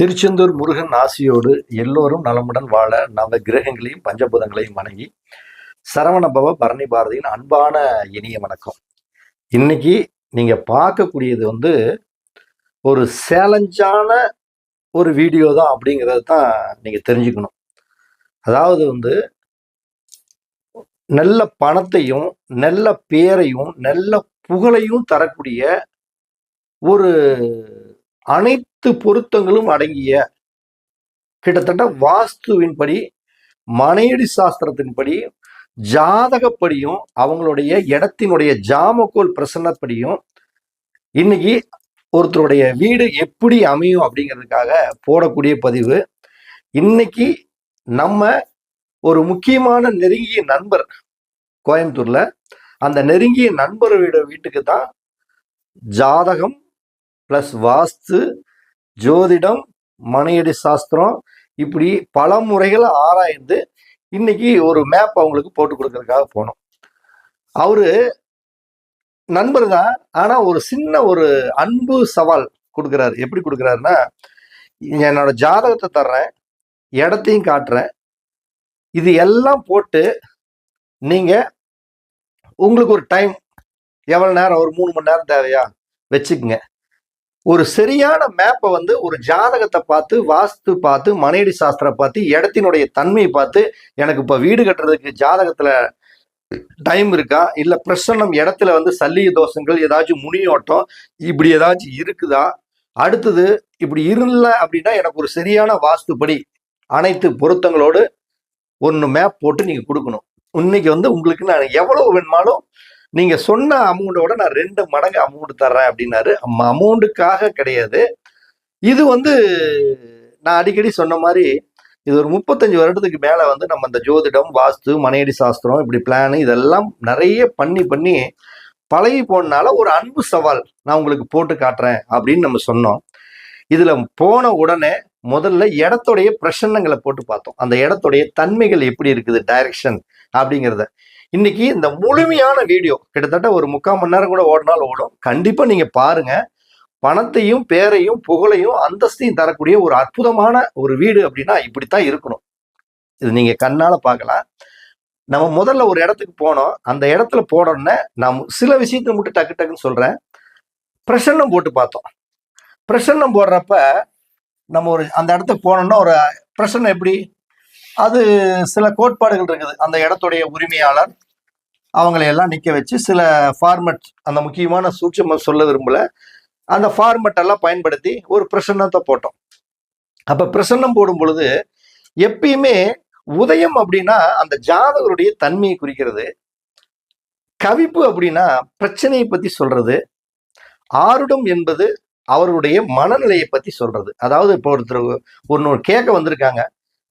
திருச்செந்தூர் முருகன் ஆசியோடு எல்லோரும் நலமுடன் வாழ நவ கிரகங்களையும் பஞ்சபூதங்களையும் வணங்கி சரவணபவ பரணி பாரதியின் அன்பான இனிய வணக்கம். இன்னைக்கு நீங்க பார்க்கக்கூடியது ஒரு சேலஞ்சான ஒரு வீடியோ தான் அப்படிங்கிறது தான் நீங்க தெரிஞ்சுக்கணும். அதாவது நல்ல பணத்தையும் நல்ல பேரையும் நல்ல புகழையும் தரக்கூடிய ஒரு அனைத்து பொருத்தங்களும் அடங்கிய கிட்டத்தட்ட வாஸ்துவின்படி மனையடி சாஸ்திரத்தின்படி ஜாதகப்படியும் அவங்களுடைய இடத்தினுடைய ஜாமக்கோல் பிரசன்னப்படியும் இன்னைக்கு ஒருத்தருடைய வீடு எப்படி அமையும் அப்படிங்கிறதுக்காக போடக்கூடிய பதிவு. இன்னைக்கு நம்ம ஒரு முக்கியமான நெருங்கிய நண்பர் கோயம்புத்தூர்ல, அந்த நெருங்கிய நண்பர் வீட்டுக்கு தான் ஜாதகம் பிளஸ் வாஸ்து, ஜோதிடம், மனையடி சாஸ்திரம் இப்படி பல முறைகளை ஆராய்ந்து இன்னைக்கு ஒரு மேப் அவங்களுக்கு போட்டு கொடுக்கறதுக்காக போனோம். அவரு நண்பர் தான், ஆனா ஒரு சின்ன ஒரு அன்பு சவால் கொடுக்குறாரு. எப்படி கொடுக்குறாருன்னா, என்னோட ஜாதகத்தை தர்றேன், இடத்தையும் காட்டுறேன், இது எல்லாம் போட்டு நீங்க உங்களுக்கு ஒரு டைம் எவ்வளவு நேரம், ஒரு 3 மணி நேரம் தேவையா வச்சுக்குங்க. ஒரு சரியான மேப்பை ஒரு ஜாதகத்தை பார்த்து, வாஸ்து பார்த்து, மனையடி சாஸ்திரம் பார்த்து, இடத்தினுடைய தன்மையை பார்த்து, எனக்கு இப்ப வீடு கட்டுறதுக்கு ஜாதகத்துல டைம் இருக்கா, இல்ல பிரசன்னம் இடத்துல சல்லிய தோஷங்கள், ஏதாச்சும் முனியோட்டம் இப்படி ஏதாச்சும் இருக்குதா, அடுத்தது இப்படி இருல அப்படின்னா எனக்கு ஒரு சரியான வாஸ்துப்படி அனைத்து பொருத்தங்களோடு ஒன்று மேப் போட்டு நீங்க கொடுக்கணும். இன்னைக்கு உங்களுக்கு நான் எவ்வளவு வேணுமாலும் நீங்க சொன்ன அமௌண்டோட நான் 2 மடங்கு அமௌண்ட் தர்றேன் அப்படின்னாரு. அமௌண்ட்டுக்காக கிடையாது, இது நான் அடிக்கடி சொன்ன மாதிரி இது ஒரு 35 வருடத்துக்கு மேல நம்ம இந்த ஜோதிடம், வாஸ்து, மனையடி சாஸ்திரம் இப்படி பிளான் இதெல்லாம் நிறைய பண்ணி பழகி போனால ஒரு அன்பு சவால் நான் உங்களுக்கு போட்டு காட்டுறேன் அப்படின்னு நம்ம சொன்னோம். இதுல போன உடனே முதல்ல இடத்துடைய பிரசன்னங்களை போட்டு பார்த்தோம். அந்த இடத்துடைய தன்மைகள் எப்படி இருக்குது, டைரக்ஷன் அப்படிங்கிறத. இன்னைக்கு இந்த முழுமையான வீடியோ கிட்டத்தட்ட ஒரு 3/4 மணி நேரம் கூட ஓடினாலும் ஓடும். கண்டிப்பா நீங்க பாருங்க. பணத்தையும் பேரையும் புகழையும் அந்தஸ்தையும் தரக்கூடிய ஒரு அற்புதமான ஒரு வீடு அப்படின்னா இப்படித்தான் இருக்கணும். இது நீங்க கண்ணால பார்க்கலாம். நம்ம முதல்ல ஒரு இடத்துக்கு போனோம். அந்த இடத்துல போனோடனே நான் சில விஷயத்தை மட்டும் டக்கு டக்குன்னு சொல்றேன். பிரசன்னம் போட்டு பார்த்தோம். பிரசன்னம் போடுறப்ப நம்ம அந்த இடத்துக்கு போனோம்னா ஒரு பிரசன்னம் எப்படி, அது சில கோட்பாடுகள் இருக்குது. அந்த இடத்துடைய உரிமையாளர் அவங்களை எல்லாம் நிக்க வச்சு சில ஃபார்மெட், அந்த முக்கியமான சூட்சமம் சொல்ல விரும்பல, அந்த ஃபார்மெட் எல்லாம் பயன்படுத்தி ஒரு பிரசன்னத்தை போட்டோம். அப்ப பிரசன்னம் போடும் பொழுது எப்பயுமே உதயம் அப்படின்னா அந்த ஜாதகருடைய தன்மையை குறிக்கிறது, கவிப்பு அப்படின்னா பிரச்சனையை பத்தி சொல்றது, ஆருடம் என்பது அவருடைய மனநிலையை பத்தி சொல்றது. அதாவது இப்போ ஒருத்தர் ஒன்னு கேட்க வந்திருக்காங்க,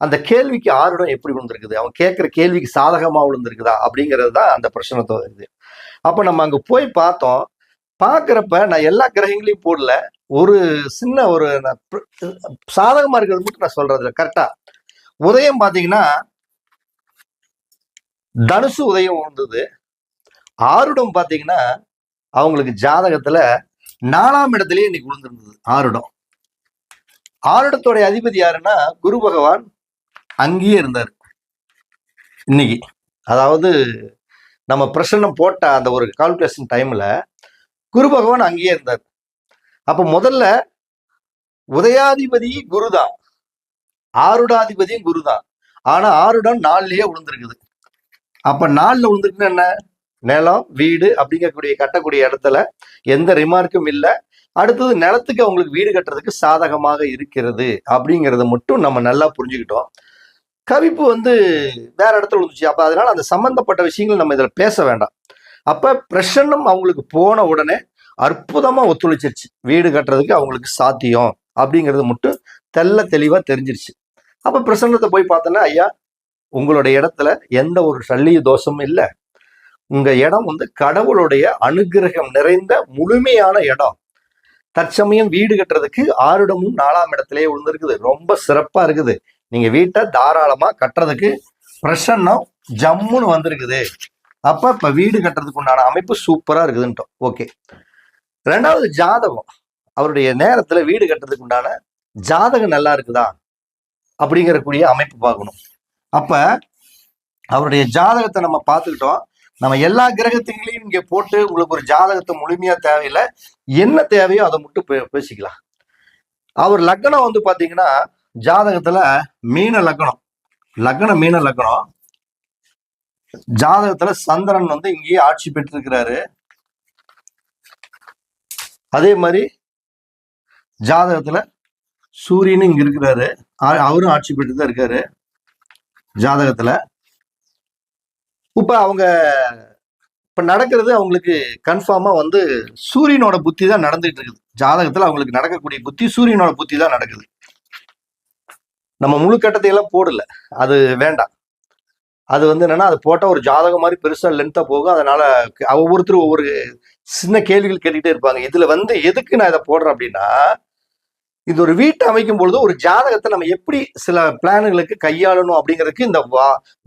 அந்த கேள்விக்கு ஆருடம் எப்படி விழுந்திருக்குது, அவன் கேட்கிற கேள்விக்கு சாதகமா விழுந்திருக்குதா அப்படிங்கிறது தான் அந்த பிரச்சனை இது. அப்ப நம்ம அங்க போய் பார்த்தோம். பார்க்கிறப்ப நான் எல்லா கிரகங்களையும் போடல, ஒரு சின்ன ஒரு சாதகமா இருக்கிறது மட்டும் நான் சொல்றது. கரெக்டா உதயம் பாத்தீங்கன்னா தனுசு உதயம் வந்தது. ஆருடம் பாத்தீங்கன்னா அவங்களுக்கு ஜாதகத்துல 4ஆம் இடத்துலயே இன்னைக்கு விழுந்திருந்தது ஆருடம். ஆருடத்தோடைய அதிபதி யாருன்னா குரு பகவான் அங்கேயே இருந்தார் இன்னைக்கு. அதாவது நம்ம பிரசன்னம் போட்ட அந்த ஒரு கால்குலேஷன் டைம்ல குரு பகவான் அங்கேயே இருந்தார். அப்ப முதல்ல உதயாதிபதி குருதான், ஆருடாதிபதியும் குருதான். ஆனா ஆருடம் 4லயே விழுந்திருக்குது. அப்ப 4ல விழுந்திருக்குன்னு என்ன, நிலம், வீடு அப்படிங்கக்கூடிய கட்டக்கூடிய இடத்துல எந்த ரிமார்க்கும் இல்லை. அடுத்தது நிலத்துக்கு அவங்களுக்கு வீடு கட்டுறதுக்கு சாதகமாக இருக்கிறது அப்படிங்கிறத மட்டும் நம்ம நல்லா புரிஞ்சுக்கிட்டோம். கவிப்பு வேற இடத்துல விழுந்துச்சு. அப்ப அதனால அந்த சம்பந்தப்பட்ட விஷயங்கள் நம்ம இதுல பேச வேண்டாம். அப்ப பிரசன்னம் அவங்களுக்கு போன உடனே அற்புதமா ஒத்துழைச்சிருச்சு. வீடு கட்டுறதுக்கு அவங்களுக்கு சாத்தியம் அப்படிங்கிறது மட்டும் தெளிவா தெரிஞ்சிருச்சு. அப்ப பிரசன்னத்தை போய் பார்த்தோன்னா, ஐயா உங்களுடைய இடத்துல எந்த ஒரு சல்லிய தோஷமும் இல்லை, உங்க இடம் கடவுளுடைய அனுகிரகம் நிறைந்த முழுமையான இடம். தற்சமயம் வீடு கட்டுறதுக்கு ஆருடமும் 4ஆம் இடத்திலேயே விழுந்திருக்குது. ரொம்ப சிறப்பா இருக்குது. நீங்க வீட்டை தாராளமா கட்டுறதுக்கு பிரசன்னம் ஜம்முன்னு வந்திருக்குது. அப்ப இப்ப வீடு கட்டுறதுக்கு உண்டான அமைப்பு சூப்பரா இருக்குதுன்ட்டோம். ஓகே. 2வது ஜாதகம் அவருடைய நேரத்துல வீடு கட்டுறதுக்கு உண்டான ஜாதகம் நல்லா இருக்குதா அப்படிங்கறக்கூடிய அமைப்பு பார்க்கணும். அப்ப அவருடைய ஜாதகத்தை நம்ம பார்த்துக்கிட்டோம். நம்ம எல்லா கிரகத்தையும் இங்க போட்டு உங்களுக்கு ஒரு ஜாதகத்தை முழுமையா தேவையில்லை, என்ன தேவையோ அதை மட்டும் பேசிக்கலாம். அவர் லக்னம் வந்து பாத்தீங்கன்னா ஜாதகத்துல மீன லக்னம், மீன லக்னம். ஜாதகத்துல சந்திரன் வந்து இங்கேயே ஆட்சி பெற்றிருக்கிறாரு. அதே மாதிரி ஜாதகத்துல சூரியன் இங்க இருக்கிறாரு, அவரும் ஆட்சி பெற்று தான் இருக்காரு ஜாதகத்துல. இப்ப அவங்க இப்ப நடக்கிறது அவங்களுக்கு கன்ஃபார்மா வந்து சூரியனோட புத்தி தான் நடந்துட்டு இருக்குது. ஜாதகத்துல அவங்களுக்கு நடக்கக்கூடிய புத்தி சூரியனோட புத்தி தான் நடக்குது. நம்ம முழு கட்டத்தை எல்லாம் போடல, அது வேண்டாம். அது வந்து என்னன்னா அது போட்டா ஒரு ஜாதகம் மாதிரி பெருசா லென்த்தா போகும். அதனால ஒவ்வொருத்தரும் ஒவ்வொரு சின்ன கேள்விகள் கேட்டுக்கிட்டே இருப்பாங்க. இதுல வந்து எதுக்கு நான் இதை போடுறேன் அப்படின்னா, இது ஒரு வீட்டை அமைக்கும் பொழுது ஒரு ஜாதகத்தை நம்ம எப்படி சில பிளான்களுக்கு கையாளணும் அப்படிங்கிறதுக்கு இந்த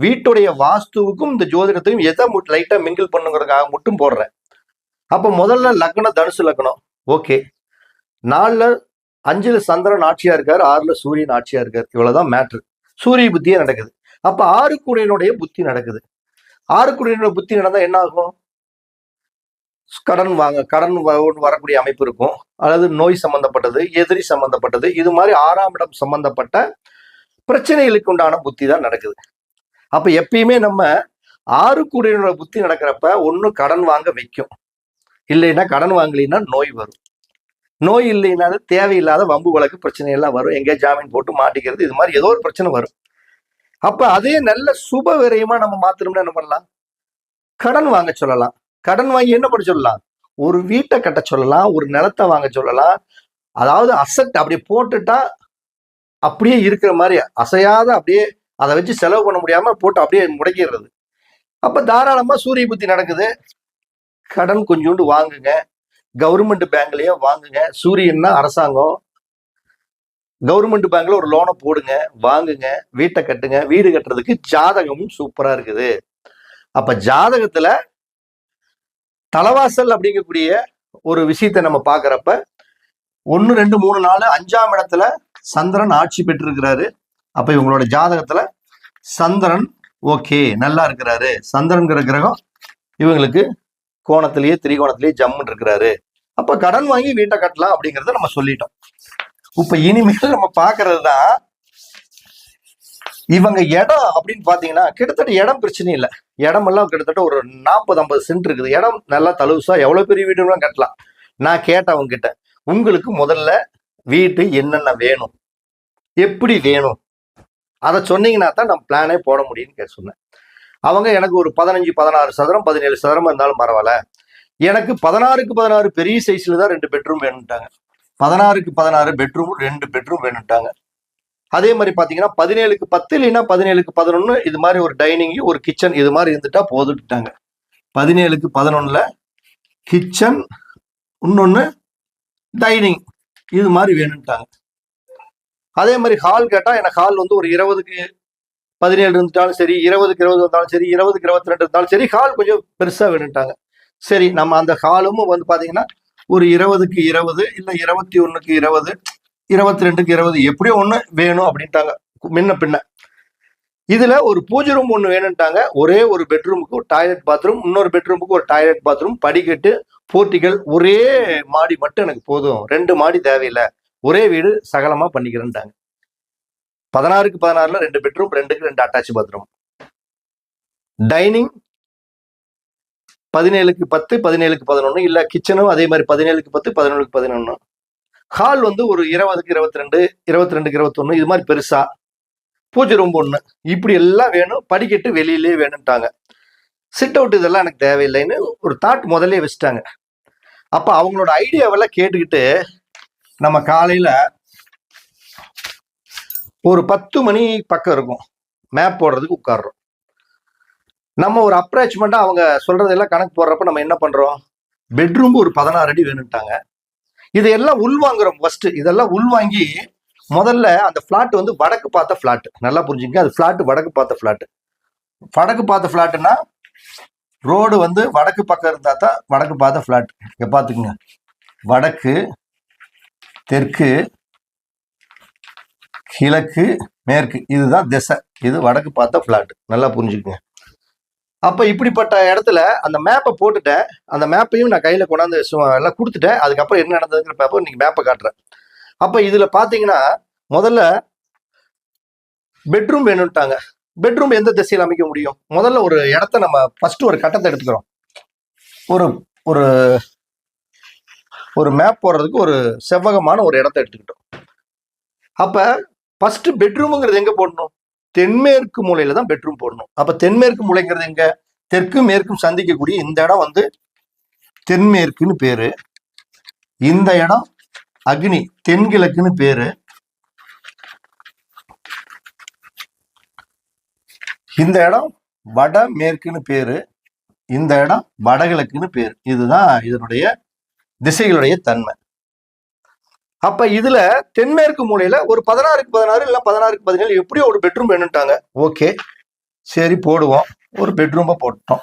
வீட்டுடைய வாஸ்துவுக்கும் இந்த ஜோதிடத்தையும் எதை லைட்டா மிங்கிள் பண்ணுங்கிறதுக்காக மட்டும் போடுறேன். அப்ப முதல்ல லக்னம் தனுசு லக்னம், ஓகே. 4ல 5ல சந்திரன் ஆட்சியா இருக்காரு, 6ல சூரியன் ஆட்சியா இருக்காரு, இவ்வளவுதான் மேட்ரு. சூரிய புத்தியே நடக்குது. அப்ப 6 கூடியனுடைய புத்தி நடக்குது. 6 கூடியனுடைய புத்தி நடந்தா என்ன ஆகும்? கடன் வரக்கூடிய அமைப்பு இருக்கும், அல்லது நோய் சம்பந்தப்பட்டது, எதிரி சம்பந்தப்பட்டது, இது மாதிரி 6ஆம் இடம் சம்பந்தப்பட்ட பிரச்சனைகளுக்கு உண்டான புத்தி தான் நடக்குது. அப்ப எப்பயுமே நம்ம 6 கூடியனோட புத்தி நடக்கிறப்ப ஒண்ணு கடன் வாங்க வைக்கும், இல்லைன்னா கடன் வாங்கலைன்னா நோய் வரும். நோய் இல்லைனாலும் தேவையில்லாத வம்பு வழக்கு பிரச்சனை எல்லாம் வரும், எங்கேயா ஜாமீன் போட்டு மாட்டிக்கிறது, இது மாதிரி ஏதோ ஒரு பிரச்சனை வரும். அப்ப அதே நல்ல சுப விரயமா நம்ம மாத்தணும்னா என்ன பண்ணலாம்? கடன் வாங்க சொல்லலாம். கடன் வாங்கி என்ன பண்ண சொல்லலாம்? ஒரு வீட்டை கட்ட சொல்லலாம், ஒரு நிலத்தை வாங்க சொல்லலாம். அதாவது அசட் அப்படியே போட்டுட்டா அப்படியே இருக்கிற மாதிரி அசையாத, அப்படியே அதை வச்சு செலவு பண்ண முடியாம போட்டு அப்படியே முடக்கிடுறது. அப்ப தாராளமா சூரிய புத்தி நடக்குது. கடன் கொஞ்சோண்டு வாங்குங்க, கவர்மெண்ட் பேங்க்லயே வாங்குங்க. சூரியன்னா அரசாங்கம், கவர்மெண்ட் பேங்க்ல ஒரு லோனை போடுங்க, வாங்குங்க, வீட்டை கட்டுங்க. வீடு கட்டுறதுக்கு ஜாதகமும் சூப்பரா இருக்குது. அப்ப ஜாதகத்துல தலவாசல் அப்படிங்கக்கூடிய ஒரு விஷயத்தை நம்ம பாக்குறப்ப 1 2 3 4 5ஆம் இடத்துல சந்திரன் ஆட்சி பெற்றிருக்கிறாரு. அப்ப இவங்களோட ஜாதகத்துல சந்திரன் ஓகே நல்லா இருக்கிறாரு. சந்திரன்கிற கிரகம் இவங்களுக்கு கோணத்திலேயே திரிகோணத்திலேயே ஜம்முன்னு இருக்கிறாரு. அப்ப கடன் வாங்கி வீட்டை கட்டலாம் அப்படிங்கறத நம்ம சொல்லிட்டோம். இப்ப இனிமேல் நம்ம பாக்குறது தான் இவங்க இடம் அப்படின்னு பாத்தீங்கன்னா, கிட்டத்தட்ட இடம் பிரச்சனை இல்லை. இடம் எல்லாம் கிட்டத்தட்ட ஒரு 40-50 சென்ட் இருக்குது. இடம் நல்லா தலுசா எவ்வளவு பெரிய வீடுலாம் கட்டலாம். நான் கேட்டேன் அவங்க கிட்ட, உங்களுக்கு முதல்ல வீட்டு என்னென்ன வேணும், எப்படி வேணும், அதை சொன்னீங்கன்னா தான் நம்ம பிளானே போட முடியும்னு சொன்னேன். அவங்க எனக்கு ஒரு 15-16 சதுரம் 17 சதுரம் இருந்தாலும் பரவாயில்ல, எனக்கு 16க்கு 16 பெரிய சைஸ்ல தான் 2 பெட்ரூம் வேணும்ட்டாங்க. 16க்கு 16 பெட்ரூம் 2 பெட்ரூம் வேணும்ட்டாங்க. அதே மாதிரி பாத்தீங்கன்னா 17க்கு 10 இல்லைன்னா 17க்கு 11 இது மாதிரி ஒரு டைனிங் ஒரு கிச்சன் இது மாதிரி இருந்துட்டா போதுட்டாங்க. 17க்கு 11ல கிச்சன் இன்னொன்னு டைனிங் இது மாதிரி வேணும்ட்டாங்க. அதே மாதிரி ஹால் கேட்டா எனக்கு ஹால் வந்து ஒரு 20க்கு 17 இருந்துட்டாலும் சரி, 20க்கு 20 இருந்தாலும் சரி, 20க்கு 22 இருந்தாலும் சரி, ஹால் கொஞ்சம் பெருசா வேணும்ட்டாங்க. சரி, நம்ம அந்த ஹாலும் வந்து பாத்தீங்கன்னா ஒரு 20க்கு 20 இல்ல 21க்கு 20 22க்கு 20 எப்படியோ ஒண்ணு வேணும் அப்படின்ட்டாங்க முன்ன பின்ன. இதுல ஒரு பூஜை ரூம் ஒண்ணு வேணும்ட்டாங்க. ஒரே ஒரு பெட்ரூமுக்கு ஒரு டாய்லெட் பாத்ரூம், இன்னொரு பெட்ரூமுக்கு ஒரு டாய்லெட் பாத்ரூம், படிக்கட்டு, போர்ட்டிகள், ஒரே மாடி மட்டும் எனக்கு போதும், 2 மாடி தேவையில்லை, ஒரே வீடு சகலமா பண்ணிக்கிறேன்ட்டாங்க. 16க்கு 16ல 2 பெட்ரூம், 2க்கு 2 அட்டாச் பாத்ரூம். டைனிங் 17க்கு 10 17க்கு 11 இல்ல கிச்சனும் அதே மாதிரி 17க்கு 10 11க்கு 11. ஹால் வந்து ஒரு 20க்கு 22 22க்கு 21 இது மாதிரி பெருசா, பூஜை ரூம் ஒண்ணு, இப்படி எல்லாம் வேணும். படிக்கட்டு வெளியிலே வேணும்ட்டாங்க. சிட் அவுட் இதெல்லாம் எனக்கு தேவையில்லைன்னு ஒரு தாட் முதல்ல வச்சுட்டாங்க. அப்ப அவங்களோட ஐடியாவெல்லாம் கேட்டுக்கிட்டு நம்ம காலையில ஒரு 10 மணி பக்கம் இருக்கும், மேப் போடுறதுக்கு உட்கார்றோம். நம்ம ஒரு அப்ராச்மெண்டா அவங்க சொல்றதெல்லாம் கணக்கு போடுறப்ப நம்ம என்ன பண்றோம், பெட்ரூம் ஒரு 16 அடி வேணும்ட்டாங்க. இதையெல்லாம் உள்வாங்குறோம். ஃபர்ஸ்ட் இதெல்லாம் உள்வாங்கி முதல்ல அந்த பிளாட் வந்து வடக்கு பார்த்த பிளாட், நல்லா புரிஞ்சுங்க. அது பிளாட் வடக்கு பார்த்த பிளாட். வடக்கு பார்த்த பிளாட்னா ரோடு வந்து வடக்கு பக்கம் இருந்தா தான் வடக்கு பார்த்த பிளாட். இங்க பாத்துக்குங்க, வடக்கு தெற்கு கிழக்கு மேற்கு இதுதான் திசை. இது வடக்கு பார்த்தா பிளாட். நல்லா புரிஞ்சுக்குங்க. அப்ப இப்படிப்பட்ட இடத்துல அந்த மேப்பை போட்டுட்டேன். அந்த மேப்பையும் நான் கையில கொண்டாந்து எல்லாம் கொடுத்துட்டேன். அதுக்கப்புறம் என்ன நடந்ததுங்கிற பேப்பர் இன்னைக்கு மேப்பை காட்டுறேன். அப்ப இதுல பாத்தீங்கன்னா முதல்ல பெட்ரூம் வேணும்ட்டாங்க. பெட்ரூம் எந்த திசையில் அமைக்க முடியும்? முதல்ல ஒரு இடத்த நம்ம ஃபர்ஸ்ட் ஒரு கட்டத்தை எடுத்துக்கிறோம். ஒரு ஒரு ஒரு மேப் போடுறதுக்கு ஒரு செவ்வகமான ஒரு இடத்த எடுத்துக்கிட்டோம். அப்ப ஃபர்ஸ்ட் பெட்ரூம்ங்கிறது எங்க போடணும்? தென்மேற்கு மூலையில தான் பெட்ரூம் போடணும். அப்ப தென்மேற்கு மூலைங்கிறது எங்க? தெற்கும் மேற்கும் சந்திக்கக்கூடிய இந்த இடம் வந்து தென்மேற்குன்னு பேரு. இந்த இடம் அக்னி தென்கிழக்குன்னு பேரு. இந்த இடம் வடமேற்குன்னு பேரு. இந்த இடம் வடகிழக்குன்னு பேரு. இதுதான் இதனுடைய திசைகளுடைய தன்மை. அப்ப இதுல தென்மேற்கு மூலையில ஒரு 16க்கு 16 இல்ல 16க்கு 17 எப்படியோ ஒரு பெட்ரூம் வேணும்ட்டாங்க. ஓகே, சரி போடுவோம். ஒரு பெட்ரூமை போட்டோம்.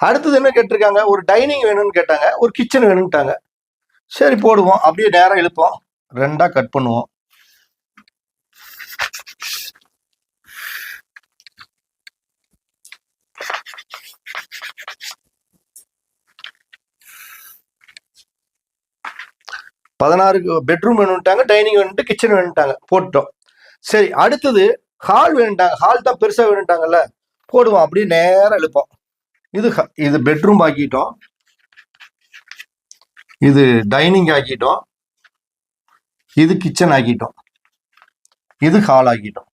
அடுத்தது என்ன கேட்டிருக்காங்க? ஒரு டைனிங் வேணும்னு கேட்டாங்க. ஒரு கிச்சன் வேணும்ட்டாங்க. சரி போடுவோம். அப்படியே நேரம் இழுப்போம். 2ஆ கட் பண்ணுவோம். பெட்ரூம் வேணும்ட்டாங்க, டைனிங் வேணும்ட்டு, கிச்சன் வேணும்ட்டாங்க. போட்டோம். சரி, அடுத்தது ஹால் வேணும்ட்டாங்க. ஹால் தான் பெருசா வேணும்ட்டாங்கல்ல, போடுவோம். அப்படியே நேரம் இழுப்போம். இது பெட்ரூம் ஆக்கிட்டோம். இது டைனிங் ஆக்கிட்டோம். இது கிச்சன் ஆக்கிட்டோம். இது ஹால் ஆக்கிட்டோம்.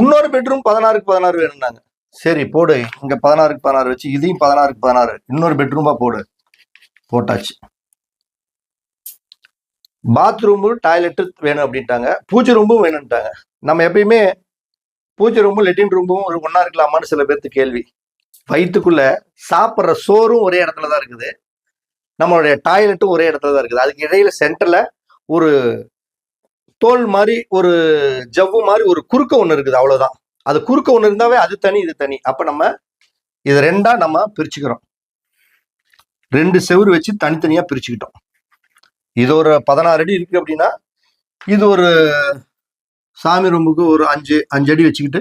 இன்னொரு பெட்ரூம் 16க்கு 16 வேணும்னாங்க. சரி போடு. இங்க 16க்கு 16 வச்சு இதையும் 16க்கு 16 இன்னொரு பெட்ரூமா போடு. போட்டாச்சு. பாத்ரூமு டாய்லெட்டு வேணும் அப்படின்ட்டாங்க. பூஜை ரூமும் வேணும்ட்டாங்க. நம்ம எப்பயுமே பூஜை ரூமும் லெட்டின் ரூமும் ஒன்னா இருக்கலாமான்னு சில பேருக்கு கேள்வி. வயிற்றுக்குள்ள சாப்பிட்ற சோறும் ஒரே இடத்துல தான் இருக்குது. நம்மளுடைய டாய்லெட்டும் ஒரே இடத்துல தான் இருக்குது. அதுக்கு இடையில சென்டர்ல ஒரு தோல் மாதிரி ஒரு ஜவ்வு மாதிரி ஒரு குறுக்க ஒண்ணு இருக்குது. அவ்வளவுதான். அது குறுக்க ஒண்ணு இருந்தாவே அது தனி இது தனி. அப்ப நம்ம இது 2ஆ நம்ம பிரிச்சுக்கிறோம். 2 செவுரு வச்சு தனித்தனியா பிரிச்சுக்கிட்டோம். இது ஒரு 16 அடி இருக்கு அப்படின்னா இது ஒரு சாமி ரூமுக்கு ஒரு 5 அடி வச்சுக்கிட்டு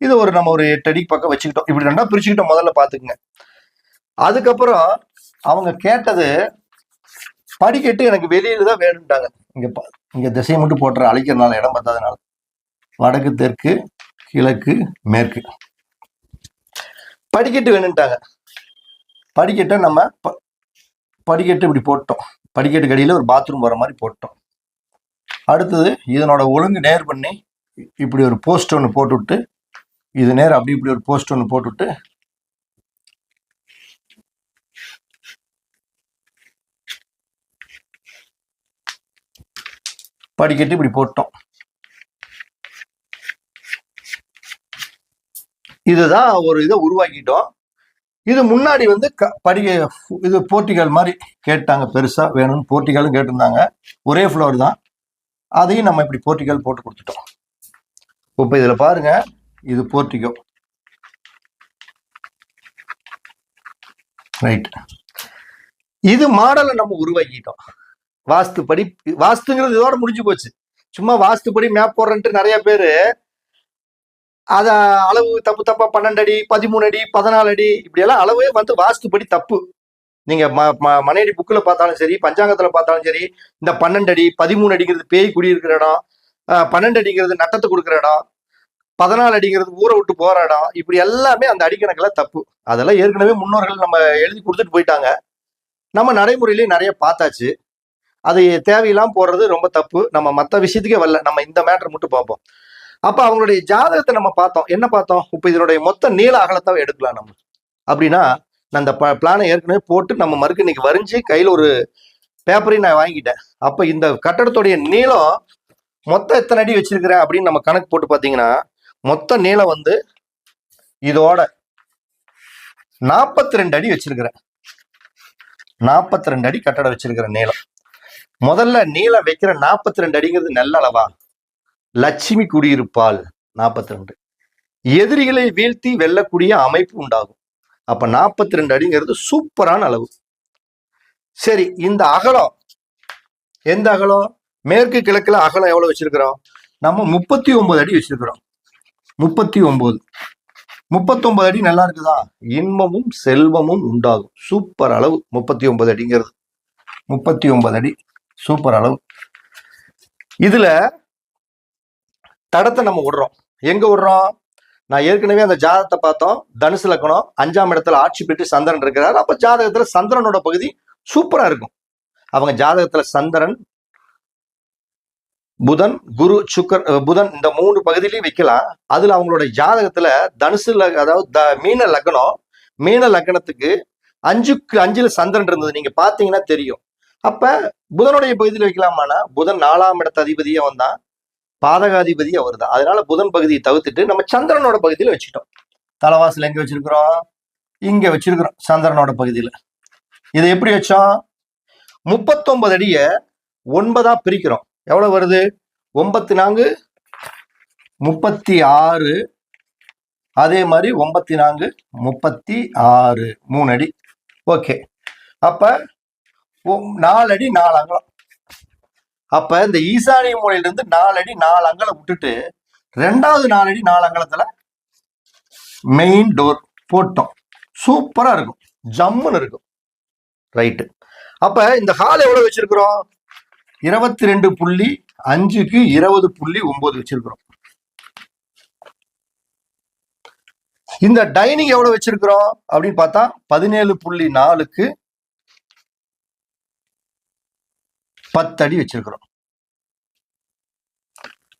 இது ஒரு நம்ம ஒரு 8 அடிக்கு பக்கம் வச்சுக்கிட்டோம். இப்படி 2ஆ பிரிச்சுக்கிட்டோம். முதல்ல பாத்துக்குங்க. அதுக்கப்புறம் அவங்க கேட்டது படிக்கட்டு எனக்கு வெளியில தான் வேணும்ட்டாங்க. இங்க திசையை மட்டும் போட்டுற அழிக்கிறதுனால இடம் பத்தாதனால வடக்கு தெற்கு கிழக்கு மேற்கு படிக்கட்டு வேணும்ட்டாங்க. படிக்கட்டை நம்ம படிக்கட்டு இப்படி போட்டோம். படிக்கட்டு கடியில ஒரு பாத்ரூம் வர மாதிரி போட்டோம். அடுத்தது இதனோட ஒழுங்கு நேர் பண்ணி இப்படி ஒரு போஸ்ட் ஒன்று போட்டுவிட்டு இது நேர் அப்படி இப்படி ஒரு போஸ்ட் ஒன்று போட்டுவிட்டு படிக்கட்டு இப்படி போட்டோம். இதுதான் ஒரு இதை உருவாக்கிட்டோம். இது முன்னாடி வந்து இது போர்ட்டிகல் மாதிரி கேட்டாங்க. பெருசா வேணும்னு போர்ட்டிகலும் கேட்டிருந்தாங்க. ஒரே ஃப்ளோர் தான். அதையும் நம்ம இப்படி போர்ட்டிகல் போட்டு கொடுத்துட்டோம். இப்ப இதுல பாருங்க, இது போர்ட்டிகோ. ரைட். இது மாடலை நம்ம உருவாக்கிட்டோம். வாஸ்துப்படி. வாஸ்துங்கிறது இதோட முடிஞ்சு போச்சு. சும்மா வாஸ்துப்படி மேப் போடுறேன்ட்டு நிறைய பேரு அத அளவு தப்பா 12 அடி 13 அடி 14 அடி இப்படி எல்லாம் அளவே வந்து வாஸ்துப்படி தப்பு. நீங்க மனையடி புக்கில் பார்த்தாலும் சரி, பஞ்சாங்கத்துல பார்த்தாலும் சரி, இந்த 12 அடி 13 அடிங்கிறது பேய் குடியிருக்கிற இடம், 12 அடிங்கிறது நட்டத்தை கொடுக்குற இடம், 14 அடிங்கிறது ஊரை விட்டு போற இடம், இப்படி எல்லாமே அந்த அடிக்கணக்கெல்லாம் தப்பு. அதெல்லாம் ஏற்கனவே முன்னோர்கள் நம்ம எழுதி கொடுத்துட்டு போயிட்டாங்க. நம்ம நடைமுறையிலேயே நிறைய பார்த்தாச்சு. அது தேவையெல்லாம் போடுறது ரொம்ப தப்பு. நம்ம மற்ற விஷயத்துக்கே வரல. நம்ம இந்த மேட்டர் மட்டும் பார்ப்போம். அப்ப அவங்களுடைய ஜாதகத்தை நம்ம பார்த்தோம். என்ன பார்த்தோம்? இப்ப இதனுடைய மொத்த நீள அகலத்தாவை எடுக்கலாம் நம்ம. அப்படின்னா நான் இந்த பிளானை ஏற்கனவே போட்டு நம்ம மறுக்க இன்னைக்கு வரைஞ்சி கையில் ஒரு பேப்பரையும் நான் வாங்கிட்டேன். அப்ப இந்த கட்டடத்துடைய நீளம் மொத்தம் எத்தனை அடி வச்சிருக்கிறேன் அப்படின்னு நம்ம கணக்கு போட்டு பார்த்தீங்கன்னா மொத்த நீளம் வந்து இதோட 42 அடி வச்சிருக்கிறேன். 42 அடி கட்டடம் வச்சிருக்கிற நீளம். முதல்ல நீளம் வைக்கிற 42 அடிங்கிறது நல்ல அளவா? லட்சுமி குடியிருப்பால் 42. எதிரிகளை வீழ்த்தி வெல்லக்கூடிய அமைப்பு உண்டாகும். அப்ப 42 அடிங்கிறது சூப்பரான அளவு. சரி, இந்த அகலம் எந்த அகலம்? மேற்கு கிழக்குல அகலம் எவ்வளவு வச்சிருக்கிறோம்? நம்ம 39 அடி வச்சிருக்கிறோம். 39 39 அடி நல்லா இருக்குதா? இன்பமும் செல்வமும் உண்டாகும். சூப்பர் அளவு 39 அடிங்கிறது. 39 அடி சூப்பர் அளவு. இதுல தடத்தை நம்ம விடுறோம். எங்க விடுறோம்? நான் ஏற்கனவே அந்த ஜாதகத்தை பார்த்தோம். தனுசு லக்னம் 5ஆம் இடத்துல ஆட்சி பெற்று சந்திரன் இருக்கிறார். அப்ப ஜாதகத்துல சந்திரனோட பகுதி சூப்பரா இருக்கும். அவங்க ஜாதகத்துல சந்திரன், புதன், குரு, சுக்கர், புதன் இந்த 3 பகுதியிலையும் வைக்கலாம். அதுல அவங்களோட ஜாதகத்துல தனுசு அதாவது மீன லக்னம், மீன லக்னத்துக்கு 5க்கு 5ல சந்திரன் இருந்தது. நீங்க பாத்தீங்கன்னா தெரியும். அப்ப புதனுடைய பகுதியில் வைக்கலாமானா புதன் 4ஆம் இடத்து அதிபதியே வந்தான், பாதகாதிபதி அவர் தான். அதனால புதன் பகுதியை தவிர்த்துட்டு நம்ம சந்திரனோட பகுதியில வச்சுட்டோம். தலைவாசல் எங்க வச்சிருக்கிறோம்? இங்க வச்சிருக்கிறோம், சந்திரனோட பகுதியில. இதை எப்படி வச்சோம்? 39 அடிய 9ஆ பிரிக்கிறோம். எவ்வளவு வருது? 9×4 36. அதே மாதிரி 9×4 36, 3 அடி. ஓகே. அப்ப 4 அடி 4 அங்கலம். அப்ப இந்த ஈசானிய மூலையிலிருந்து 4 அடி 4 அங்கலம் விட்டுட்டு 2வது 4 அடி 4 அங்கலத்துல மெயின் டோர் போட்டோம். சூப்பரா இருக்கும், ஜம்முன்னு இருக்கும். ரைட்டு. அப்ப இந்த ஹால் எவ்வளவு வச்சிருக்கிறோம்? 22.5க்கு 20.9 வச்சிருக்கிறோம். இந்த டைனிங் எவ்வளவு வச்சிருக்கிறோம் அப்படின்னு பார்த்தா 17.4க்கு 10 அடி வச்சிருக்கிறோம்.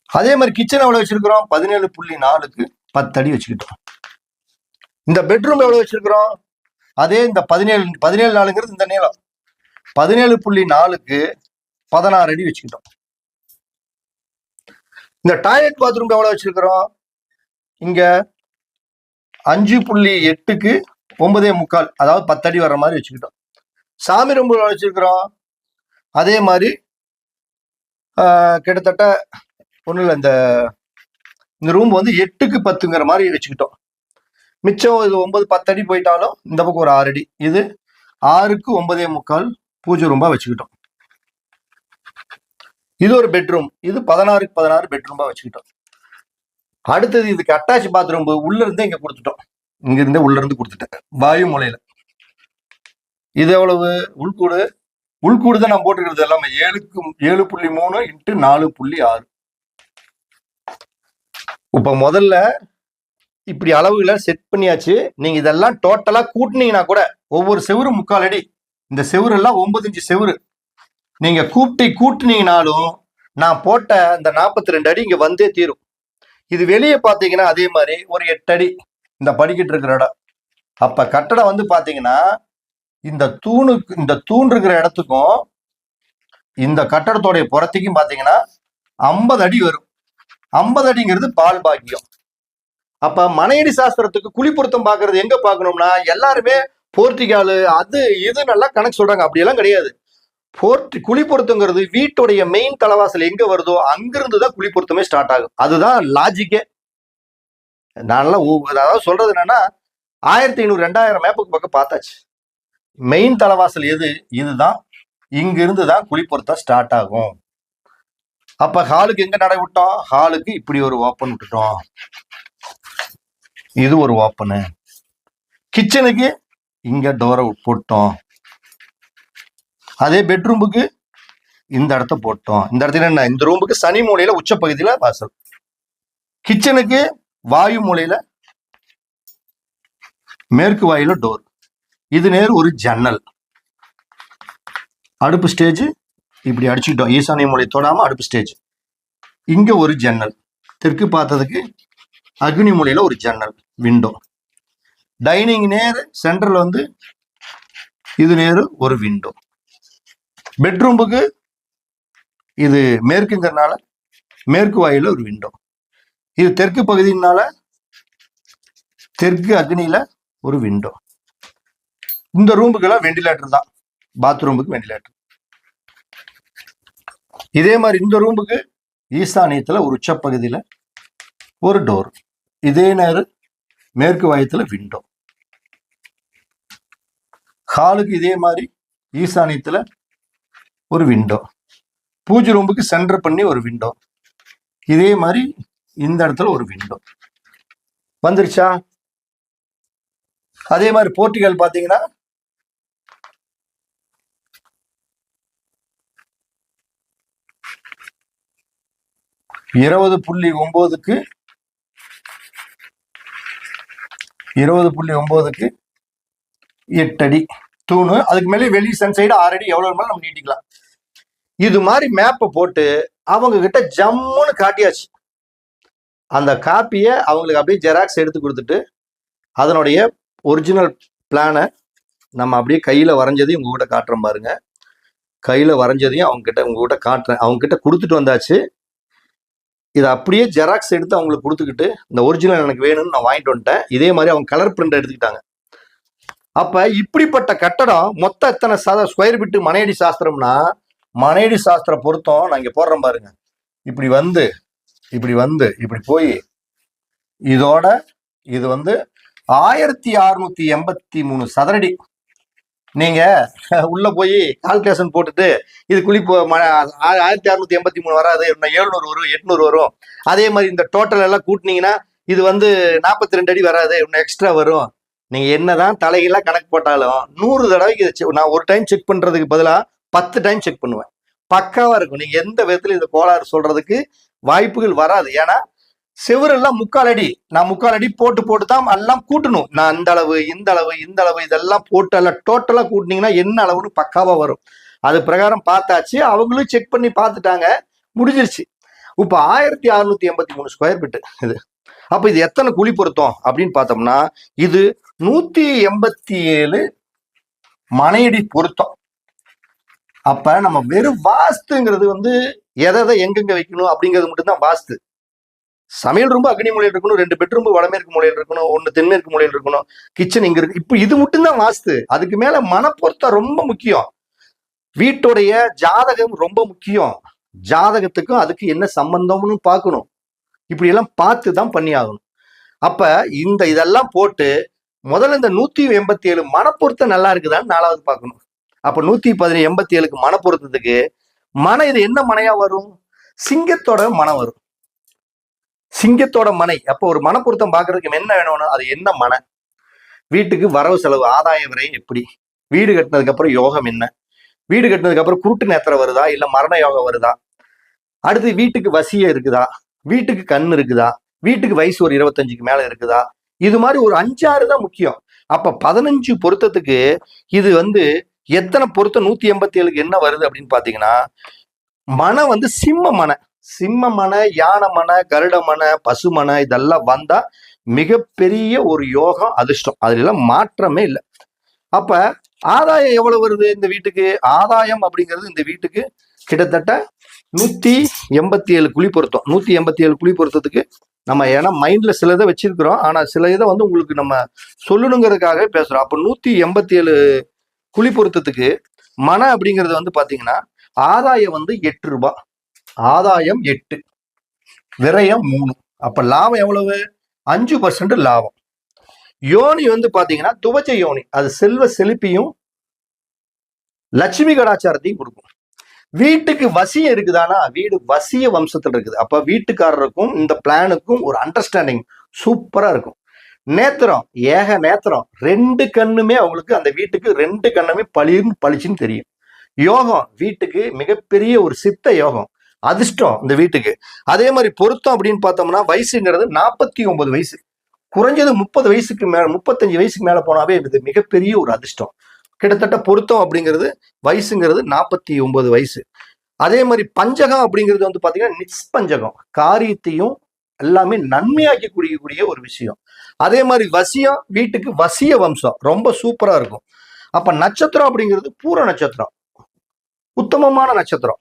அதே மாதிரி கிச்சன் எவ்வளவு வச்சிருக்கிறோம்? 17.4க்கு 10 அடி வச்சுக்கிட்டோம். இந்த பெட்ரூம் எவ்வளவு வச்சிருக்கிறோம்? அதே இந்த 17 நாளுங்கிறது இந்த நீளம். 17.4க்கு 16 அடி வச்சுக்கிட்டோம். இந்த டாய்லெட் பாத்ரூம் எவ்வளவு வச்சிருக்கிறோம்? இங்க 5.8க்கு 9.75, அதாவது 10 அடி வர்ற மாதிரி வச்சுக்கிட்டோம். சாமி ரூம் வச்சிருக்கிறோம். அதே மாதிரி கிட்டத்தட்ட ஒன்றும் இல்லை, இந்த ரூம் வந்து 8க்கு 10ங்கிற மாதிரி வச்சுக்கிட்டோம். மிச்சம் இது 9 10 அடி போயிட்டாலும் இந்த பக்கம் ஒரு 6 அடி. இது 6க்கு 9.75 பூஜை ரூம்பா வச்சுக்கிட்டோம். இது ஒரு பெட்ரூம். இது 16க்கு 16 பெட்ரூம்பா வச்சுக்கிட்டோம். அடுத்தது இதுக்கு அட்டாச் பாத்ரூம் உள்ள இருந்தே இங்க கொடுத்துட்டோம். இங்க இருந்தே உள்ள இருந்து கொடுத்துட்டேன், வாயு மூலையில. இது எவ்வளவு? உள்கூடு. உள்கூடு தான் நான் போட்டுக்கிறது எல்லாமே 7.3 × 4.6. இப்ப முதல்ல இப்படி அளவுகளை செட் பண்ணியாச்சு. நீங்க இதெல்லாம் டோட்டலா கூட்டினீங்கன்னா கூட ஒவ்வொரு செவரு 3/4 அடி. இந்த செவரு எல்லாம் 9 இன்ச்சு செவரு. நீங்க கூட்டினீங்கனாலும் நான் போட்ட இந்த 42 அடி இங்க வந்தே தீரும். இது வெளியே பாத்தீங்கன்னா அதே மாதிரி ஒரு 8 அடி இந்த படிக்கிட்டு இருக்கிற இடம். அப்ப கட்டடம் வந்து பாத்தீங்கன்னா இந்த தூண் இருக்கிற இடத்துக்கும் இந்த கட்டடத்தோடைய புறத்துக்கும் பாத்தீங்கன்னா 50 அடி வரும். 50 அடிங்கிறது பால் பாக்கியம். அப்ப மனையடி சாஸ்திரத்துக்கு குழி பொருத்தம் பாக்குறது எங்க பாக்கணும்னா, எல்லாருமே போர்ட்டிகாலு அது இது நல்லா கணக்கு சொல்றாங்க. அப்படியெல்லாம் கிடையாது. குழி பொருத்தங்கிறது வீட்டுடைய மெயின் தலைவாசல் எங்க வருதோ அங்கிருந்து தான் குழி பொருத்தமே ஸ்டார்ட் ஆகும். அதுதான் லாஜிக்கே. நான்லாம் அதாவது சொல்றது என்னன்னா 1500 2000 மேப்புக்கு பக்கம் பார்த்தாச்சு. மெயின் தலைவாசல் எது? இதுதான். இங்க இருந்து தான் குழி பொருத்தம் ஸ்டார்ட் ஆகும். அப்ப ஹாலுக்கு எங்க நடை விட்டோம்? ஹாலுக்கு இப்படி ஒரு ஓப்பன் விட்டுட்டோம். இது ஒரு ஓப்பனு. கிச்சனுக்கு இங்க டோரை போட்டோம். அதே பெட்ரூமுக்கு இந்த இடத்த போட்டோம். இந்த இடத்துல என்ன? இந்த ரூமுக்கு சனி மூலையில உச்ச பகுதியில வாசல். கிச்சனுக்கு வாயு மூலையில மேற்கு வாயில டோர். இது நேர் ஒரு ஜன்னல். அடுப்பு ஸ்டேஜ் இப்படி அடிச்சுக்கிட்டோம். ஈசானிய மூலை தொடாம அடுப்பு ஸ்டேஜ். இங்க ஒரு ஜன்னல். தெற்கு பார்த்ததுக்கு அக்னி மூலையில ஒரு ஜன்னல், விண்டோ. டைனிங் நேர் சென்டர்ல வந்து இது நேரு ஒரு விண்டோ. பெட்ரூமுக்கு இது மேற்குங்கிறதுனால மேற்கு வாயில ஒரு விண்டோ. இது தெற்கு பகுதியினால தெற்கு அக்னியில ஒரு விண்டோ. இந்த ரூமுக்கெல்லாம் வெண்டிலேட்டர் தான். பாத்ரூமுக்கு வெண்டிலேட்டர். இதே மாதிரி இந்த ரூமுக்கு ஈசானியத்துல ஒரு உச்சப்பகுதியில ஒரு டோர். இதே நேரம் மேற்கு வாயத்துல விண்டோ. ஹாலுக்கு இதே மாதிரி ஈசானியத்துல ஒரு விண்டோ. பூஜை ரூமுக்கு சென்டர் பண்ணி ஒரு விண்டோ, இதே மாதிரி இந்த இடத்துல ஒரு விண்டோ வந்துருச்சா. அதே மாதிரி போர்ட்டிகல் பாத்தீங்கன்னா 20.9க்கு 8 அடி தூணு, அதுக்கு மேலே வெளி சன் சைடு 6 அடி, எவ்வளவு வேணாலும் நம்ம நீட்டிக்கலாம். இது மாதிரி மேப்பை போட்டு அவங்க கிட்ட ஜம்முன்னு காட்டியாச்சு. அந்த காப்பியை அவங்களுக்கு அப்படியே ஜெராக்ஸ் எடுத்து கொடுத்துட்டு அதனுடைய ஒரிஜினல் பிளானை நம்ம அப்படியே கையில வரைஞ்சதையும் உங்ககிட்ட காட்டுறோம் பாருங்க. கையில வரைஞ்சதையும் உங்ககிட்ட காட்டுறேன். அவங்க கிட்ட கொடுத்துட்டு வந்தாச்சு. இதை அப்படியே ஜெராக்ஸ் எடுத்து அவங்களுக்கு கொடுத்துக்கிட்டு இந்த ஒரிஜினல் எனக்கு வேணும்னு நான் வாங்கிட்டு வந்துட்டேன். இதே மாதிரி அவங்க கலர் பிரிண்ட் எடுத்துக்கிட்டாங்க. அப்ப இப்படிப்பட்ட கட்டடம் மொத்தம் எத்தனை ஸ்கொயர் பிட்டு மனையடி சாஸ்திரம்னா, மனையடி சாஸ்திர பொருத்தம் நான் இங்க போடுறேன் பாருங்க. இப்படி வந்து இப்படி போய் இதோட இது வந்து 1683 சதுரடி. நீங்க உள்ள போய் கால்குலேஷன் போட்டுட்டு இது 1683 வராது, 700 வரும், 800 வரும். அதே மாதிரி இந்த டோட்டல் எல்லாம் கூட்டினீங்கன்னா இது வந்து 42 அடி வராது, இன்னும் எக்ஸ்ட்ரா வரும். நீங்க என்னதான் தலைகீழா கணக்கு போட்டாலும் 100 தடவைக்கு நான் ஒரு டைம் செக் பண்றதுக்கு பதிலாக 10 டைம் செக் பண்ணுவேன். பக்காவா இருக்கும். நீங்க எந்த விதத்துல இந்த கோளாறு சொல்றதுக்கு வாய்ப்புகள் வராது. ஏன்னா செவரெல்லாம் 3/4 அடி, நான் 3/4 அடி போட்டு தான் எல்லாம் கூட்டணும். நான் இந்த அளவு இதெல்லாம் போட்டு எல்லாம் டோட்டலா கூட்டினீங்கன்னா என்ன அளவுன்னு பக்காவா வரும். அது பிரகாரம் பார்த்தாச்சு. அவங்களும் செக் பண்ணி பார்த்துட்டாங்க, முடிஞ்சிருச்சு. இப்ப 1683 ஸ்கொயர் பிட்டு இது. அப்ப இது எத்தனை குழி பொருத்தம் அப்படின்னு பார்த்தோம்னா, இது 187 மனையடி பொருத்தம். அப்ப நம்ம வெறும் வாஸ்துங்கிறது வந்து எதை எங்கெங்க வைக்கணும் அப்படிங்கிறது மட்டும்தான் வாஸ்து. சமையல் ரூம் அக்னி மூலையில் இருக்கணும், 2 பெட்ரூம் வடமேற்கு மூலையில் இருக்கணும், 1 தென்மேற்கு மூலையில் இருக்கணும், கிச்சன் இங்க இருக்கு. இப்ப இது மட்டும்தான் வாஸ்து. அதுக்கு மேல மனப்பொருத்தம் ரொம்ப முக்கியம். வீட்டுடைய ஜாதகம் ரொம்ப முக்கியம். ஜாதகத்துக்கும் அதுக்கு என்ன சம்பந்தம்னு பார்க்கணும். இப்படி எல்லாம் பார்த்து தான் பண்ணி ஆகணும். அப்ப இதெல்லாம் போட்டு முதல்ல இந்த 187 மனப்பொருத்தம் நல்லா இருக்குதான்னு 4வது பார்க்கணும். அப்ப 187க்கு மனப்பொருத்தத்துக்கு இது என்ன மனையா வரும்? சிங்கத்தோட மனை வரும். சிங்கத்தோட மனை. அப்போ ஒரு மனப்பொருத்தம் பார்க்கறதுக்கு என்ன வேணும்னு, அது என்ன மனை, வீட்டுக்கு வரவு செலவு ஆதாய விரை எப்படி, வீடு கட்டினதுக்கு அப்புறம் யோகம் என்ன, வீடு கட்டினதுக்கு அப்புறம் குருட்டு நேத்திரம் வருதா இல்ல மரண யோகம் வருதா, அடுத்து வீட்டுக்கு வசியம் இருக்குதா, வீட்டுக்கு கண் இருக்குதா, வீட்டுக்கு வயசு ஒரு 25க்கு மேல இருக்குதா, இது மாதிரி ஒரு 5-6 தான் முக்கியம். அப்ப 15 பொருத்தத்துக்கு இது வந்து எத்தனை பொருத்தம் 187க்கு என்ன வருது அப்படின்னு பாத்தீங்கன்னா, மனை வந்து சிம்ம மனை, யானை மனை, கருட மனை, பசு மனை, இதெல்லாம் வந்தா மிகப்பெரிய ஒரு யோகம், அதிர்ஷ்டம். அதுல எல்லாம் மாற்றமே இல்லை. அப்ப ஆதாயம் எவ்வளவு வருது இந்த வீட்டுக்கு? ஆதாயம் அப்படிங்கிறது இந்த வீட்டுக்கு கிட்டத்தட்ட 187 குழி பொருத்தம். 187 குழி பொருத்தத்துக்கு நம்ம ஏன்னா மைண்ட்ல சில இதை வச்சிருக்கிறோம், ஆனா சில இதை வந்து உங்களுக்கு நம்ம சொல்லணுங்கிறதுக்காக பேசுறோம். அப்ப 187 குழி பொருத்தத்துக்கு மனை அப்படிங்கிறது வந்து பாத்தீங்கன்னா, ஆதாயம் வந்து 8 ரூபாய், ஆதாயம் 8, விரயம் 3. அப்ப லாபம் எவ்வளவு? 5% லாபம். யோனி வந்து பாத்தீங்கன்னா துவச்ச யோனி, அது செல்வ செழிப்பையும் லட்சுமி கடாச்சாரத்தையும் கொடுக்கும். வீட்டுக்கு வசியம் இருக்குதானா? வீடு வசிய வம்சத்துல இருக்குது. அப்ப வீட்டுக்காரருக்கும் இந்த பிளானுக்கும் ஒரு அண்டர்ஸ்டாண்டிங் சூப்பரா இருக்கும். நேத்திரம், ஏக நேத்திரம், 2 கண்ணுமே அவங்களுக்கு, அந்த வீட்டுக்கு 2 கண்ணுமே பளிச்சுன்னு தெரியும். யோகம், வீட்டுக்கு மிகப்பெரிய ஒரு சித்த யோகம், அதிர்ஷ்டம் இந்த வீட்டுக்கு. அதே மாதிரி பொருத்தம் அப்படின்னு பார்த்தோம்னா, வயசுங்கிறது 49 வயசு, குறைஞ்சது 30 வயசுக்கு மேல, 35 வயசுக்கு மேல போனாவே இது மிகப்பெரிய ஒரு அதிர்ஷ்டம். கிட்டத்தட்ட பொருத்தம் அப்படிங்கிறது வயசுங்கிறது 49 வயசு. அதே மாதிரி பஞ்சகம் அப்படிங்கிறது வந்து பாத்தீங்கன்னா நிஷ்பஞ்சகம், காரியத்தையும் எல்லாமே நன்மையாக்கி குடிக்கக்கூடிய ஒரு விஷயம். அதே மாதிரி வசியம், வீட்டுக்கு வசிய வம்சம் ரொம்ப சூப்பரா இருக்கும். அப்ப நட்சத்திரம் அப்படிங்கிறது பூர நட்சத்திரம், உத்தமமான நட்சத்திரம்.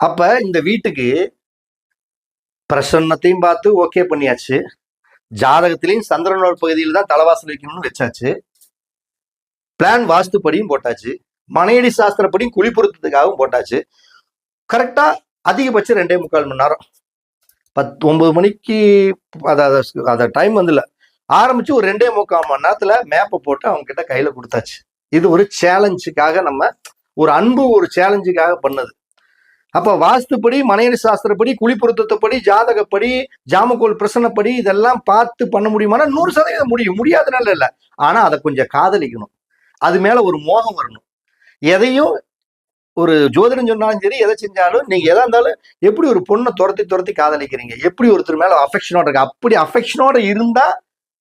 அப்ப இந்த வீட்டுக்கு பிரசன்னத்தையும் பார்த்து ஓகே பண்ணியாச்சு, ஜாதகத்திலையும் சந்திரனோட பகுதியில் தான் தலைவாசல் வைக்கணும்னு வச்சாச்சு, பிளான் வாஸ்துப்படியும் போட்டாச்சு, மனையடி சாஸ்திரப்படியும் குழி பொருத்தத்துக்காகவும் போட்டாச்சு. கரெக்டா அதிகபட்சம் 2.25 மணி நேரம், 9 மணிக்கு அத டைம் வந்து ஆரம்பிச்சு ஒரு 2.25 மணி நேரத்துல மேப்பை போட்டு அவங்க கிட்ட கையில கொடுத்தாச்சு. இது ஒரு சேலஞ்சுக்காக நம்ம ஒரு அன்பு, ஒரு சேலஞ்சுக்காக பண்ணது. அப்ப வாஸ்துப்படி, மனையடி சாஸ்திரப்படி, குழி பொருத்தப்படி, ஜாதகப்படி, ஜாமக்கோல் பிரசனப்படி இதெல்லாம் பார்த்து பண்ண முடியுமானா 100% முடியும். முடியாதனால இல்ல. ஆனா அதை கொஞ்சம் காதலிக்கணும். அது மேல ஒரு மோகம் வரணும். எதையும் ஒரு ஜோதிடம் சொன்னாலும் சரி, எதை செஞ்சாலும் நீங்க எதா இருந்தாலும் எப்படி ஒரு பொண்ணை துரத்தி காதலிக்கிறீங்க, எப்படி ஒருத்தர் மேல அஃபெக்ஷனோட இருக்கு, அப்படி அஃபெக்ஷனோட இருந்தா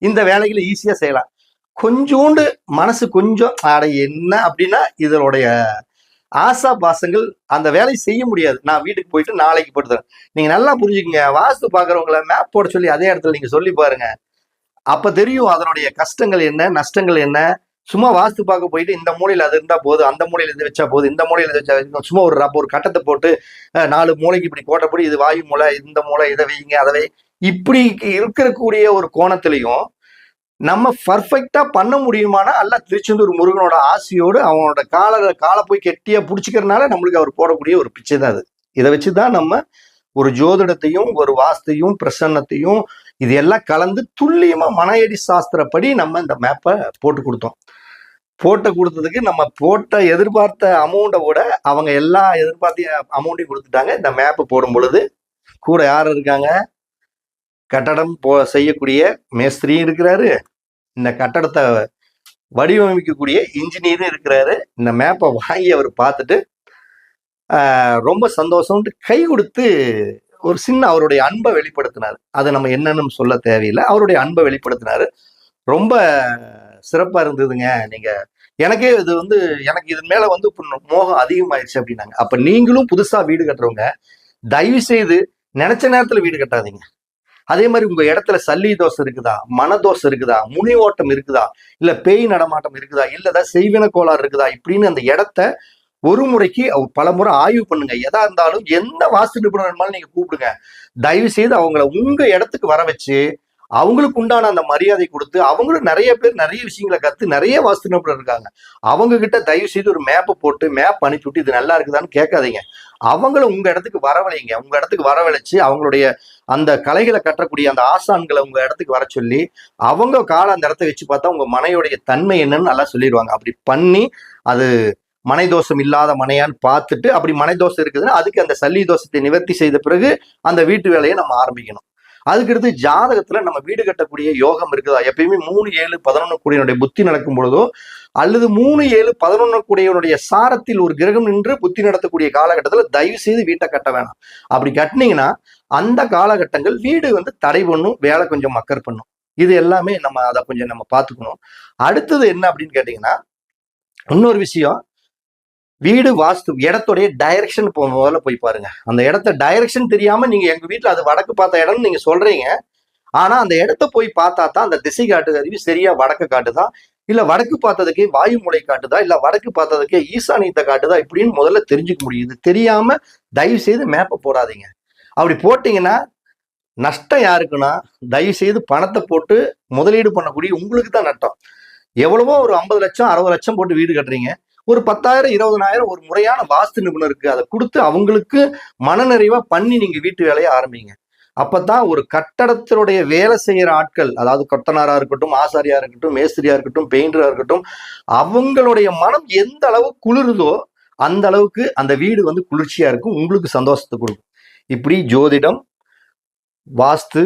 இந்த வேலைகளை ஈஸியா செய்யலாம். கொஞ்சோண்டு மனசு கொஞ்சம் அட என்ன அப்படின்னா இதனுடைய ஆசா பாசங்கள் அந்த வேலையை செய்ய முடியாது. நான் வீட்டுக்கு போயிட்டு நாளைக்கு போட்டு தரேன். நீங்க நல்லா புரிஞ்சுக்கங்க. வாஸ்து பாக்குறவங்கள மேப் போட சொல்லி அதே இடத்துல நீங்க சொல்லி பாருங்க. அப்ப தெரியும் அதனுடைய கஷ்டங்கள் என்ன, நஷ்டங்கள் என்ன. சும்மா வாஸ்து பார்க்க போயிட்டு இந்த மூலையில அது இருந்தா போதும், அந்த மூலையில இது வச்சா போதும், இந்த மூலையில இது வச்சா சும்மா ஒரு கட்டத்தை போட்டு 4 மூலைக்கு இப்படி போட்டபடி இது வாயு மூலை, இந்த மூலை இதை வைங்க அதை வை, இப்படி இருக்கக்கூடிய ஒரு கோணத்திலையும் நம்ம பர்ஃபெக்டா பண்ண முடியுமானா அல்ல திருச்செந்தூர் முருகனோட ஆசையோடு அவனோட காலை போய் கெட்டியா பிடிச்சிக்கிறதுனால நம்மளுக்கு அவர் போடக்கூடிய ஒரு பிச்சை தான் அது. இதை வச்சுதான் நம்ம ஒரு ஜோதிடத்தையும் ஒரு வாஸ்தையும் பிரசன்னத்தையும் இது எல்லாம் கலந்து துல்லியமா மனையடி சாஸ்திரப்படி நம்ம இந்த மேப்பை போட்டு கொடுத்ததுக்கு நம்ம போட்ட எதிர்பார்த்த அமௌண்ட்டை விட அவங்க எல்லா எதிர்பார்த்த அமௌண்ட்டையும் கொடுத்துட்டாங்க. இந்த மேப்பு போடும் பொழுது கூட யார் இருக்காங்க, கட்டடம் செய்யக்கூடிய மேஸ்திரியும் இருக்கிறாரு, இந்த கட்டடத்தை வடிவமைக்கக்கூடிய இன்ஜினியரும் இருக்கிறாரு. இந்த மேப்பை வாங்கி அவர் பார்த்துட்டு ரொம்ப சந்தோஷம்ட்டு கை கொடுத்து ஒரு சின்ன அவருடைய அன்பை வெளிப்படுத்தினார். அது நம்ம என்னன்னு சொல்ல தேவையில்லை. அவருடைய அன்பை வெளிப்படுத்தினாரு. ரொம்ப சிறப்பா இருந்ததுங்க. நீங்க எனக்கே இது எனக்கு இது மேல மோகம் அதிகமாயிருச்சு அப்படின்னாங்க. அப்ப நீங்களும் புதுசா வீடு கட்டுறவங்க தயவு செய்து நினைச்ச நேரத்துல வீடு கட்டாதீங்க. அதே மாதிரி உங்க இடத்துல சல்லி தோசை இருக்குதா, மனதோசை இருக்குதா, முனி ஓட்டம் இருக்குதா, இல்ல பேய் நடமாட்டம் இருக்குதா, இல்லதா செய்வின கோளாறு இருக்குதா, இப்படின்னு அந்த இடத்த ஒரு முறைக்கு பல முறை ஆய்வு பண்ணுங்க. எதா இருந்தாலும் எந்த வாஸ்து நிபுணர் நீங்க கூப்பிடுங்க. தயவு செய்து அவங்கள உங்க இடத்துக்கு வர வச்சு அவங்களுக்கு உண்டான அந்த மரியாதை கொடுத்து, அவங்களும் நிறைய பேர் நிறைய விஷயங்களை கத்து நிறைய வாஸ்து நிபுணர் இருக்காங்க. அவங்க கிட்ட தயவு செய்து ஒரு மேப்பை போட்டு மேப் அனுப்பிவிட்டு இது நல்லா இருக்குதான்னு கேட்காதீங்க. அவங்கள உங்க இடத்துக்கு வரவழைங்க. உங்க இடத்துக்கு வரவழைச்சு அவங்களுடைய அந்த கலைகளை கட்டக்கூடிய அந்த ஆசான்களை உங்க இடத்துக்கு வர சொல்லி அவங்க அந்த இடத்த வச்சு பார்த்தா உங்க மனையோடைய தன்மை என்னன்னு நல்லா சொல்லிடுவாங்க. அப்படி பண்ணி அது மனை தோஷம் இல்லாத மனையான்னு பார்த்துட்டு, அப்படி மனை தோஷம் இருக்குதுன்னா அதுக்கு அந்த சல்லி தோஷத்தை நிவர்த்தி செய்த பிறகு அந்த வீட்டு வேலையை நம்ம ஆரம்பிக்கணும். அதுக்கடுத்து ஜாதகத்துல நம்ம வீடு கட்டக்கூடிய யோகம் இருக்குதா, எப்பயுமே 3-7-11 கூடியனுடைய புத்தி நடக்கும் பொழுதோ அல்லது 3-7-11 கூடியவனுடைய சாரத்தில் ஒரு கிரகம் நின்று புத்தி நடத்தக்கூடிய காலகட்டத்துல தயவு செய்து வீட்டை கட்ட வேணாம். அப்படி கட்டினீங்கன்னா அந்த காலகட்டங்கள் வீடு தடை பண்ணும், வேலை கொஞ்சம் மக்கர் பண்ணும். இது எல்லாமே நம்ம அதை கொஞ்சம் நம்ம பார்த்துக்கணும். அடுத்தது என்ன அப்படின்னு கேட்டீங்கன்னா, இன்னொரு விஷயம், வீடு வாஸ்து இடத்துடைய டைரக்ஷன் முதல்ல போய் பாருங்க. அந்த இடத்த டைரக்ஷன் தெரியாம நீங்க எங்க வீட்டுல அது வடக்கு பார்த்த இடம்னு நீங்க சொல்றீங்க. ஆனா அந்த இடத்த போய் பார்த்தா தான் அந்த திசை காட்டுது அறிவு சரியா வடக்கு காட்டுதா, இல்ல வடக்கு பார்த்ததுக்கே வாயு மூலை காட்டுதா, இல்ல வடக்கு பார்த்ததுக்கே ஈசானியத்தை காட்டுதா, இப்படின்னு முதல்ல தெரிஞ்சுக்க முடியுது. தெரியாம தயவு செய்து மேப்பை போடாதீங்க. அப்படி போட்டீங்கன்னா நஷ்டம் யாருக்குன்னா, தயவு செய்து பணத்தை போட்டு முதலீடு பண்ணக்கூடிய உங்களுக்கு தான் நட்டம். எவ்வளவோ ஒரு 50 லட்சம் 60 லட்சம் போட்டு வீடு கட்டுறீங்க, ஒரு 10,000 20,000 ஒரு முறையான வாஸ்து நிபுணருக்கு அதை கொடுத்து அவங்களுக்கு மனநிறைவா பண்ணி நீங்க வீட்டு வேலையை ஆரம்பிங்க. அப்பதான் ஒரு கட்டடத்தினுடைய வேலை செய்யற ஆட்கள், அதாவது கொத்தனாரா இருக்கட்டும், ஆசாரியா இருக்கட்டும், மேஸ்திரியா இருக்கட்டும், பெயிண்டரா இருக்கட்டும், அவங்களுடைய மனம் எந்த அளவு குளிருதோ அந்த அளவுக்கு அந்த வீடு குளிர்ச்சியா இருக்கும், உங்களுக்கு சந்தோஷத்தை கொடுக்கும். இப்படி ஜோதிடம், வாஸ்து,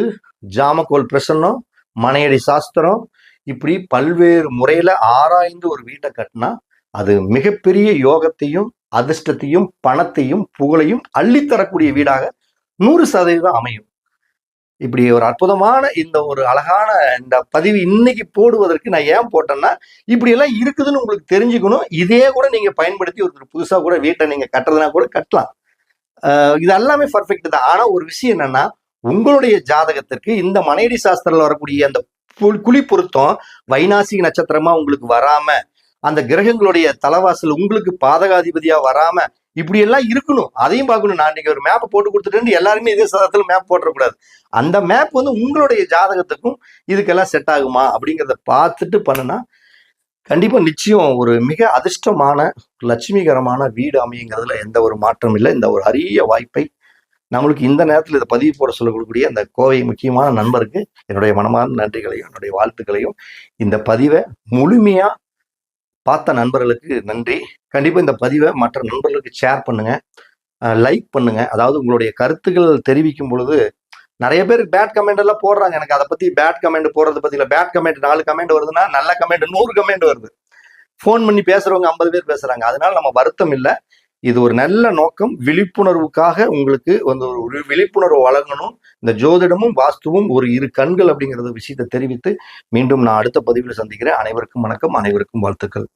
ஜாமக்கோல் பிரசன்னம், மனையடி சாஸ்திரம், இப்படி பல்வேறு முறையில ஆராய்ந்து ஒரு வீட்டை கட்டினா அது மிகப்பெரிய யோகத்தையும் அதிர்ஷ்டத்தையும் பணத்தையும் புகழையும் அள்ளித்தரக்கூடிய வீடாக 100% அமையும். இப்படி ஒரு அற்புதமான இந்த ஒரு அழகான இந்த பதிவு இன்னைக்கு போடுவதற்கு நான் ஏன் போட்டேன்னா, இப்படி எல்லாம் இருக்குதுன்னு உங்களுக்கு தெரிஞ்சுக்கணும். இதே கூட நீங்க பயன்படுத்தி ஒருத்தர் புதுசா கூட வீட்டை நீங்க கட்டுறதுனா கூட கட்டலாம். இது எல்லாமே பர்ஃபெக்ட் தான். ஆனா ஒரு விஷயம் என்னன்னா, உங்களுடைய ஜாதகத்திற்கு இந்த மனையடி சாஸ்திரத்துல வரக்கூடிய அந்த குழி பொருத்தம் வைநாசிக நட்சத்திரமா உங்களுக்கு வராம, அந்த கிரகங்களுடைய தலவாசல் உங்களுக்கு பாதகாதிபதியா வராம இப்படி எல்லாம் இருக்கணும். அதையும் பார்க்கணும். நான் நீங்க ஒரு மேப்பை போட்டு கொடுத்துட்டு எல்லாருமே இதே சாதத்துல மேப் போட்டுறக்கூடாது. அந்த மேப் உங்களுடைய ஜாதகத்துக்கும் இதுக்கெல்லாம் செட் ஆகுமா அப்படிங்கிறத பார்த்துட்டு பண்ணுனா கண்டிப்பா நிச்சயம் ஒரு மிக அதிர்ஷ்டமான லட்சுமிகரமான வீடு அமையுங்கிறதுல எந்த ஒரு மாற்றம் இல்லை. இந்த ஒரு அரிய வாய்ப்பை நம்மளுக்கு இந்த நேரத்தில் இதை பதிவு போட சொல்லக்கூடிய அந்த கோவை முக்கியமான நண்பருக்கு என்னுடைய மனமார்ந்த நன்றிகளையும் என்னுடைய வாழ்த்துக்களையும், இந்த பதிவை முழுமையா பார்த்த நண்பர்களுக்கு நன்றி. கண்டிப்பா இந்த பதிவை மற்ற நண்பர்களுக்கு ஷேர் பண்ணுங்க, லைக் பண்ணுங்க. அதாவது உங்களுடைய கருத்துக்கள் தெரிவிக்கும் பொழுது நிறைய பேர் பேட் கமெண்ட் எல்லாம் போடுறாங்க. எனக்கு அதை பத்தி பேட் கமெண்ட் போடுறது பத்தி இல்லை. பேட் கமெண்ட் 4 கமெண்ட் வருதுன்னா நல்ல கமெண்ட் 100 கமெண்ட் வருது. ஃபோன் பண்ணி பேசுறவங்க 50 பேர் பேசுறாங்க. அதனால நம்ம வருத்தம் இல்லை. இது ஒரு நல்ல நோக்கம். விழிப்புணர்வுக்காக உங்களுக்கு ஒரு விழிப்புணர்வு வழங்கணும். இந்த ஜோதிடமும் வாஸ்துவும் ஒரு இரு கண்கள் அப்படிங்கிற விஷயத்தை தெரிவித்து மீண்டும் நான் அடுத்த பதிவில் சந்திக்கிறேன். அனைவருக்கும் வணக்கம், அனைவருக்கும் வாழ்த்துக்கள்.